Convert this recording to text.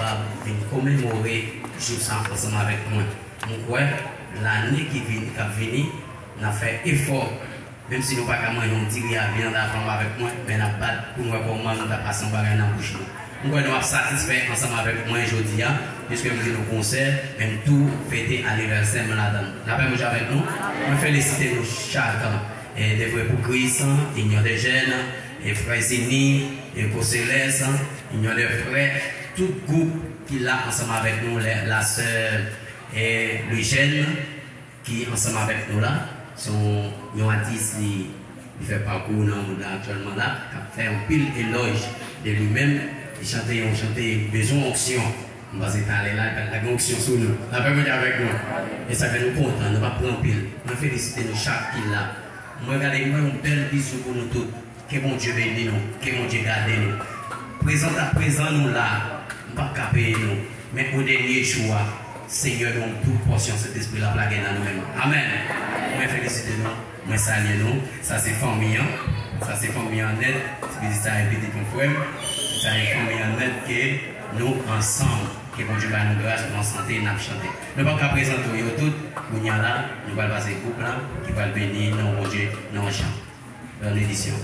capable de commémorer jour ça ensemble avec moi. Je crois l'année qui vient, on a fait effort, même si nous pas qu'à manger, on dit qu'il y a bien d'avant avec moi, mais on a pas pour moi comment nous avons passé un bagage dans la bouche. Nous sommes satisfaits ensemble avec moi aujourd'hui, puisque nous avons nos concerts, même tout fêter anniversaire là-dedans. La paix avec nous, nous félicitons nous chacun, et des frères pour Christ, Union des jeunes, et frères Zini, et pour Céleste, Union des frères, tout groupe qui est là ensemble avec nous, la sœur et le jeune qui ensemble avec nous là, sont un artiste qui fait parcours dans le monde actuellement là, qui a fait un pile éloge de lui-même. Il chantait besoin d'onction. On va s'étaler là, la onction sur nous. La paix avec nous. Et ça fait nous content, nous va prendre pile. Nous félicitons nous chaque qui là. Moi, regardez-moi un bel bisou pour nous tous. Que mon Dieu bénisse nous, que mon Dieu garde nous. Présent à présent, nous là, nous ne pouvons pas payer nous. Mais au dernier choix, Seigneur, nous toute portion cet esprit là plagué dans nous-mêmes. Amen. Moi, félicitez nous, moi, saluez nous. Ça, c'est famille. Ça, c'est famille en aide. C'est ça, invité mon frère. Ça est famille en aide que nous, ensemble, que mon Dieu va nous grâce, nous en santé, nous chanter. Nous ne pouvons pas présenter tout. Nous y là, nous allons passer groupe là, qui va bénir, nous, mon Dieu, nous en chant. Bonne édition.